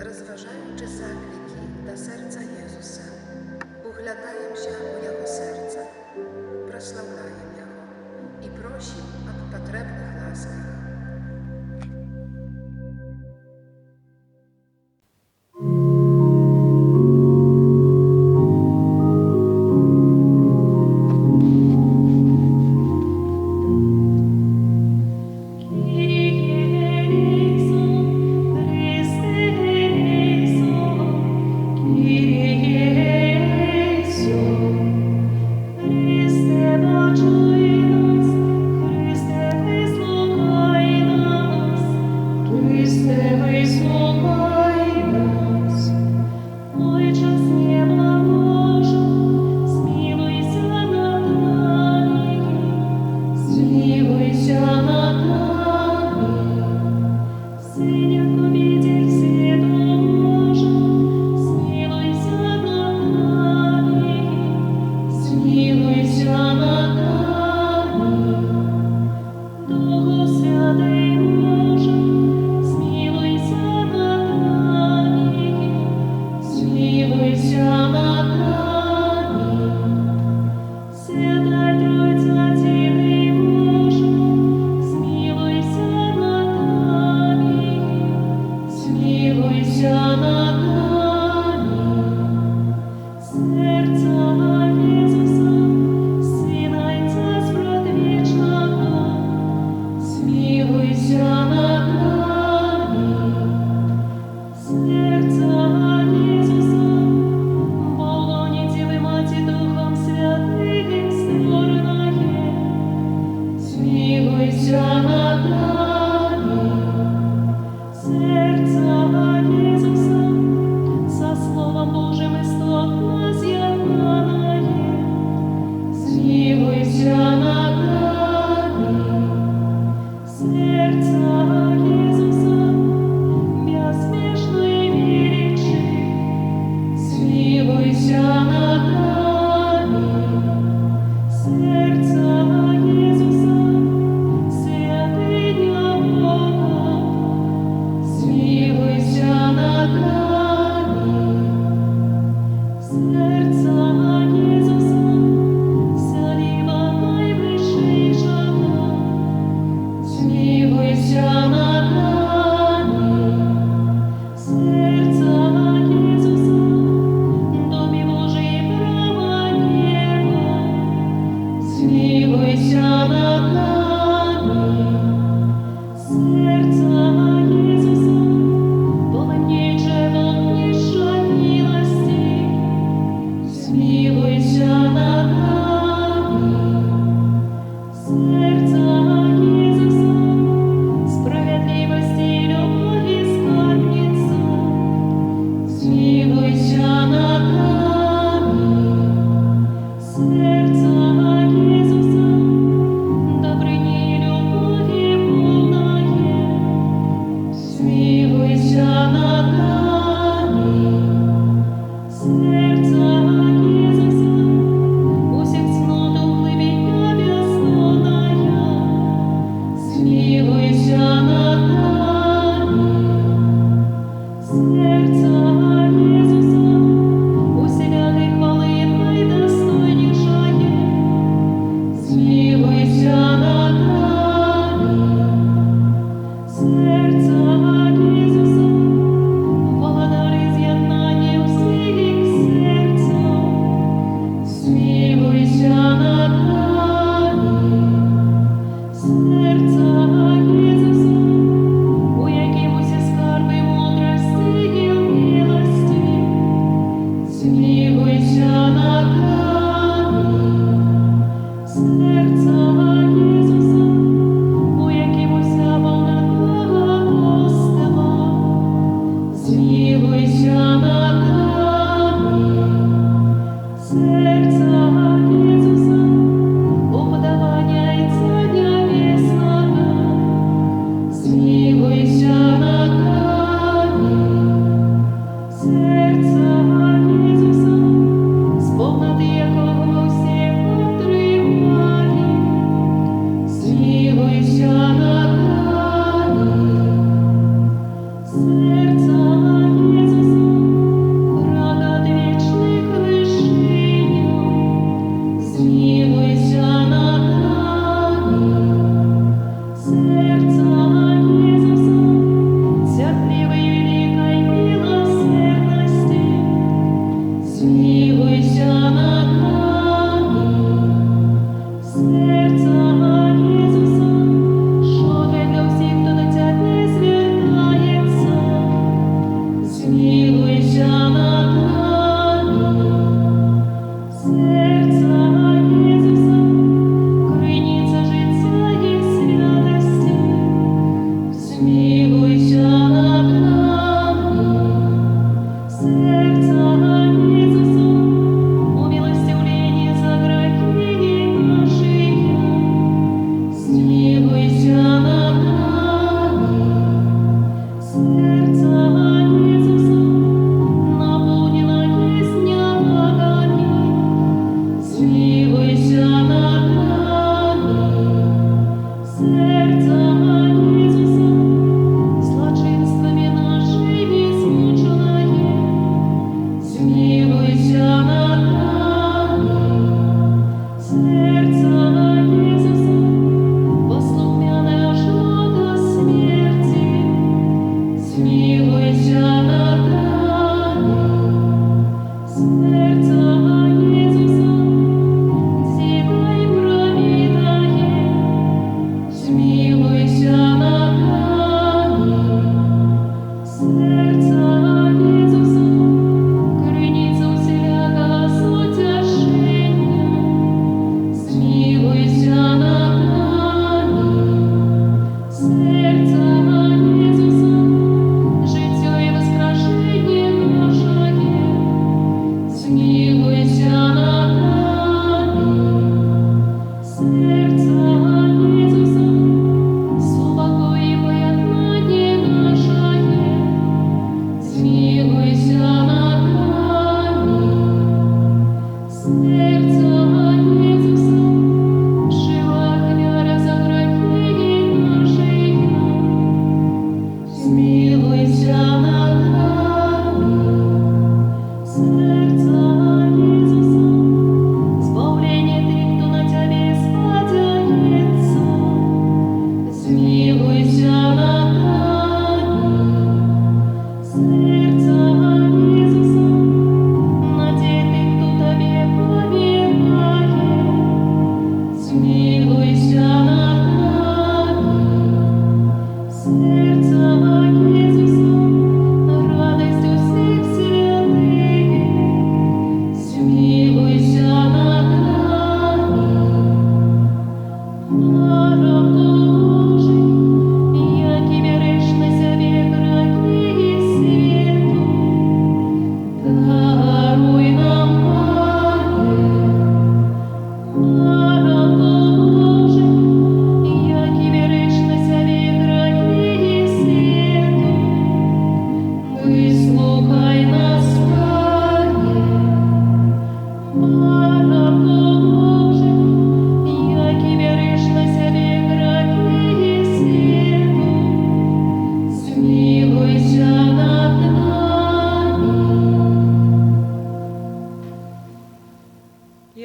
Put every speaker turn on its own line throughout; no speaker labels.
Розважаючи заклики до серця Єсуса, углядаємося у Його серце, прославляємо Його і просимо об потребних ласках.
Серця Ісуса, у подавання й цання вісного.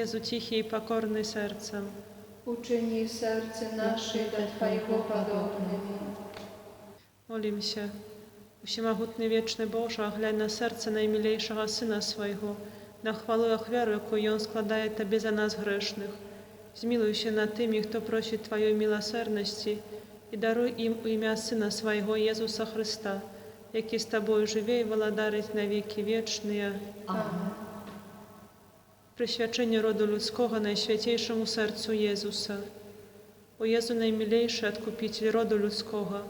Jezu cichy i pokorny sercem,
Uczyni serce nasze do Twojego podobnymi.
Molim się. Всемогутный вечный Боже, глянь на серце наимилейшего Сына Своего, на хвалу и охвяру, яку Он складає Тобі за нас грешних. Змилуйся над тими, хто просить Твоєї милосердності, і даруй їм у ім'я Сина Своего Єсуса Христа, який з Тобою живе і владарить на віки вічні.
Amen.
Присвячення роду людського найсвятейшому серцю Єзуса. О Єзу наймилейший откупитель роду людського,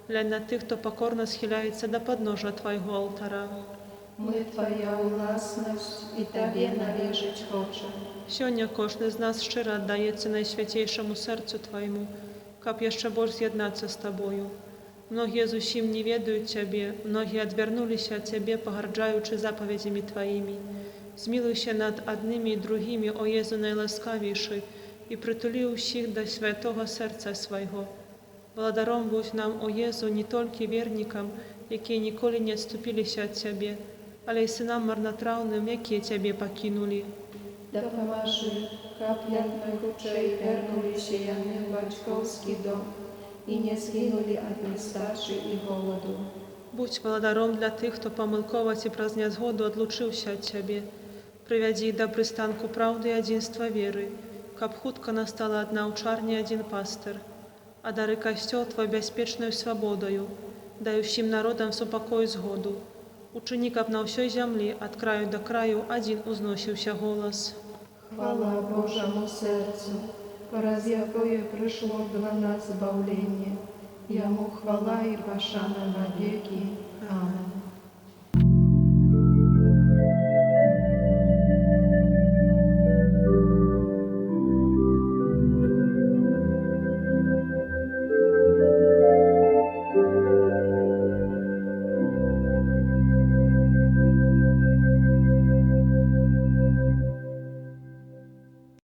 глянь на тих, хто покорно схиляється до подножа Твоєго алтара.
Ми Твоя власність і Тобі належить хоче.
Сьогодні кожен з нас щиро віддається найсвятейшому серцю Твоєму, каб ще більше з'єднатися з Тобою. Многие зусім не ведают Тебе, многие отвернулись от Тебе, погарджаючи заповедями Твоими. Змилуйся над одними и другими, о Єзу найласкавіший, і притули усіх до святого серця Своего. Благодаром будь нам, о Єзу, не тільки вірникам, які ніколи не відступилися від Тебе, але й синам марнотравним, які Тебе покинули.
Допоможи, каплятних очей вернулися яни в батьковський дом і не згинули від нестачі і голоду.
Будь благодаром для тих, хто помилково ці праздня згоду отлучився від Тебе. Приведи їх до пристанку правди і единства віри, каб хутко настала одна учарня і один пастир, а дари костел Твой безпечною свободою, дай всім народам супокой згоду. Учини, каб на всій землі, від краю до краю, один узносився голос.
Хвала Божому серцю, раз якое прийшло для нас збавлення. Йому хвала і пошана навеки. Амин.